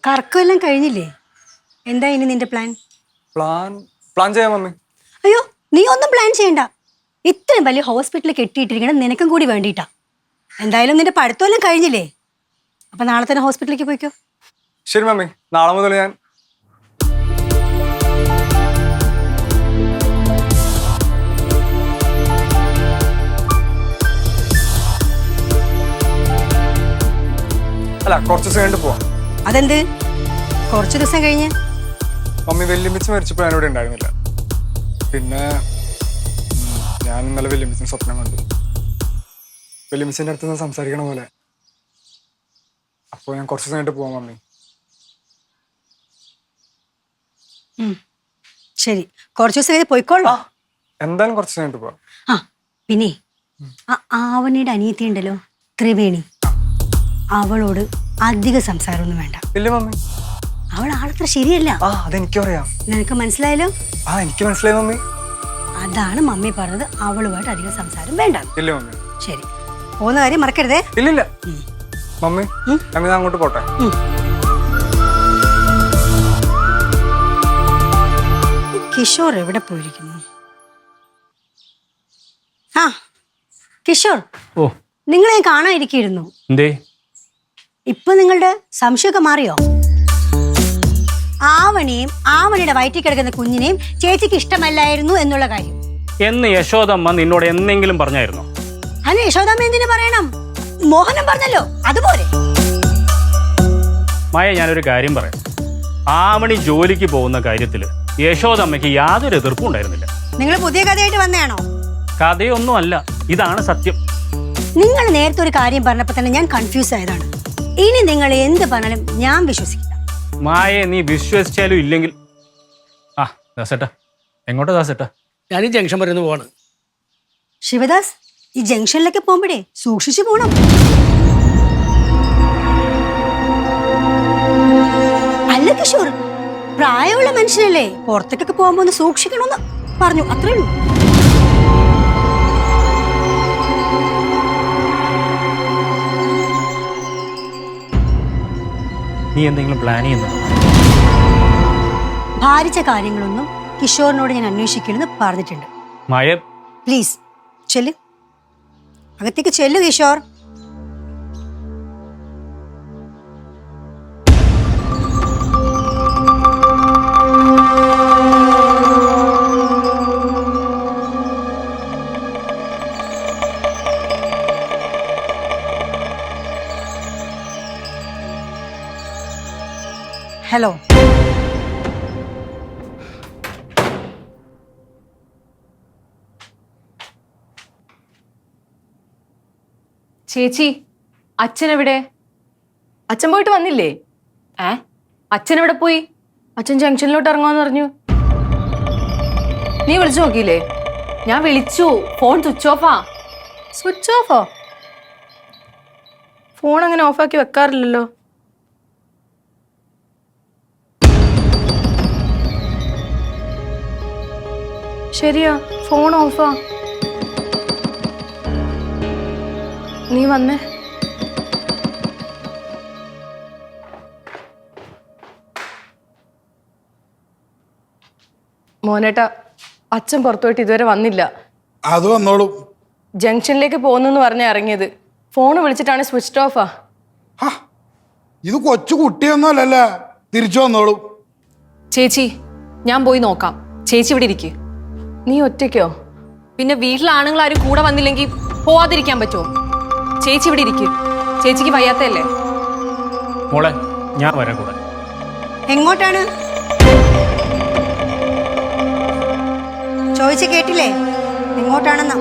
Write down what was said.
കറക്കമെല്ലാം കഴിഞ്ഞില്ലേ? എന്താ ഇനി നിന്റെ പ്ലാൻ? പ്ലാൻ ചെയ്യാം മമ്മി. അയ്യോ, നീ ഒന്നും പ്ലാൻ ചെയ്യണ്ട. ഇത്രയും വലിയ ഹോസ്പിറ്റലിൽ കെട്ടിയിട്ടിരിക്കണം നിനക്കും കൂടി വേണ്ടിയിട്ടാ. എന്തായാലും നിന്റെ പഠിത്തമെല്ലാം കഴിഞ്ഞില്ലേ? അപ്പൊ നാളെ തന്നെ ഹോസ്പിറ്റലിലേക്ക് പോയിക്കോ. ശരി മമ്മി, നാളെ മുതൽ ഞാൻ അല്ല കുറച്ച് ദിവസം കഴിഞ്ഞിട്ട് പോവാം. അതെന്ത് കുറച്ച് ദിവസം കഴിഞ്ഞ്? മമ്മി വെല്ലുമ്പിച്ച് മരിച്ചപ്പോൾ ഞാനിവിടെ ഉണ്ടായിരുന്നില്ല. പിന്നെ ഞാൻ ഇന്നലെ വെല്ലുമ്പിച്ചിന് സ്വപ്നം കണ്ടു. വെല്ലുമ്പിച്ചിൻ്റെ അടുത്ത് നിന്ന് സംസാരിക്കണ പോലെ. അപ്പോൾ ഞാൻ കുറച്ച് ദിവസം കഴിഞ്ഞിട്ട് പോവാം മമ്മി. ശരി, കുറച്ച് ദിവസം കഴിഞ്ഞ് പോയിക്കോളൂ. എന്തായാലും കുറച്ച് ദിവസം കഴിഞ്ഞിട്ട് പോവാം. ആ പിന്നെ ആ ആവണിയുടെ അനിയത്തി ഉണ്ടല്ലോ, ത്രിവേണി, അവളോട് അധിക സംസാരമൊന്നും വേണ്ട. ഇല്ല മമ്മി, അവൾ ആളത്ര ശരിയല്ല. അതെനിക്കും അറിയാം. നിനക്ക് മനസ്സിലായല്ലോ? എനിക്ക് മനസ്സിലായി മമ്മി. അതാണ് മമ്മി പറഞ്ഞത്, അവളുമായിട്ട് അധികം സംസാരം വേണ്ട. ഇല്ല മമ്മി. ശരി, പോകുന്ന കാര്യം മറക്കരുതേ. ഇല്ലില്ല മമ്മി, ഞാൻ അങ്ങോട്ട് പോട്ടെ. കിഷോർ എവിടെ പോയിരിക്കുന്നു? ആ കിഷോർ, നിങ്ങളെ കാണാതിരിക്കുന്നു. ഇപ്പൊ നിങ്ങളുടെ സംശയമൊക്കെ മാറിയോ? ആവണിയും ആവണിയുടെ വയറ്റിൽ കിടക്കുന്ന കുഞ്ഞിനെയും ചേച്ചിക്ക് ഇഷ്ടമല്ലായിരുന്നു എന്നുള്ള കാര്യം എന്ന് യശോദമ്മ നിന്നോട് എന്തെങ്കിലും പറഞ്ഞായിരുന്നോ? അല്ല, യശോദമ്മ എന്തിനു പറയണം? മോഹനം പറഞ്ഞല്ലോ, അതുപോലെ. മായ, ഞാനൊരു കാര്യം പറയാം. ആവണി ജോലിക്ക് പോകുന്ന കാര്യത്തില് യശോദമ്മയ്ക്ക് യാതൊരു എതിർപ്പും ഉണ്ടായിരുന്നില്ല. നിങ്ങൾ പുതിയ കഥയായിട്ട് വന്നതാണോ? കഥയൊന്നും അല്ല, ഇതാണ് സത്യം. നിങ്ങൾ നേരത്തെ ഒരു കാര്യം പറഞ്ഞപ്പോ തന്നെ ഞാൻ കൺഫ്യൂസ് ആയതാണ്. ഇനി നിങ്ങൾ എന്ത് പറഞ്ഞാലും ഞാൻ വിശ്വസിക്കില്ല. മായെ, നീ വിശ്വസിച്ചാലും ഇല്ലെങ്കിൽ. ആ ദാസേട്ടാ, എങ്ങോട്ടാ ദാസേട്ടാ? ഞാൻ ഈ ജംഗ്ഷൻ വരെ പോവാണ്. ശിവദാസ്, ഈ ജംഗ്ഷനിലൊക്കെ പോകുമ്പോഴേ സൂക്ഷിച്ചു പോണം. അല്ല കിഷോർ, പ്രായമുള്ള മനുഷ്യനല്ലേ, പുറത്തേക്കൊക്കെ പോകുമ്പോ ഒന്ന് സൂക്ഷിക്കണമെന്ന് പറഞ്ഞു, അത്രേ ഉള്ളൂ. നീ എന്തെങ്കിലും പ്ലാൻ ചെയ്യുന്നുണ്ടോ? ഭാരിച്ച കാര്യങ്ങളൊന്നും കിഷോറിനോട് ഞാൻ അന്വേഷിക്കണമെന്ന് പറഞ്ഞിട്ടുണ്ട്. മായ, പ്ലീസ് ചെല്ല്, അകത്തേക്ക് ചെല്ലു കിഷോർ. ഹലോ, ചേച്ചി, അച്ഛൻ എവിടെ? അച്ഛൻ പോയിട്ട് വന്നില്ലേ? അച്ഛൻ എവിടെ പോയി? അച്ഛൻ ജംഗ്ഷനിലോട്ട് ഇറങ്ങാന്ന് പറഞ്ഞു. നീ വിളിച്ചു നോക്കിയില്ലേ? ഞാൻ വിളിച്ചു, ഫോൺ സ്വിച്ച് ഓഫാ. സ്വിച്ച് ഓഫോ? ഫോൺ അങ്ങനെ ഓഫാക്കി വെക്കാറില്ലല്ലോ. ശരിയാ, ഫോൺ ഓഫാ. നീ വന്നേ. മോനേട്ടാ, അച്ഛൻ പുറത്തുപോയിട്ട് ഇതുവരെ വന്നില്ല. അത് വന്നോളൂ. ജംഗ്ഷനിലേക്ക് പോകുന്നു പറഞ്ഞ ഇറങ്ങിയത്. ഫോൺ വിളിച്ചിട്ടാണ് സ്വിച്ച് ഓഫാ. ഇത് കൊച്ചു കുട്ടിയൊന്നുമല്ലല്ലേ, തിരിച്ചു വന്നോളൂ. ചേച്ചി, ഞാൻ പോയി നോക്കാം. ചേച്ചി ഇവിടെ ഇരിക്ക്. നീ ഒറ്റയ്ക്കോ? പിന്നെ വീട്ടിലെ ആണുങ്ങൾ ആരും കൂടെ വന്നില്ലെങ്കിൽ പോവാതിരിക്കാൻ പറ്റുമോ? ചേച്ചി ഇവിടെ ഇരിക്ക്. ചേച്ചിക്ക് വയ്യാത്തല്ലേ? മോളെ, ഞാൻ വരാൻ കൂടെ. എങ്ങോട്ടാണ്? ചോദിച്ചു കേട്ടില്ലേ എങ്ങോട്ടാണെന്നാ?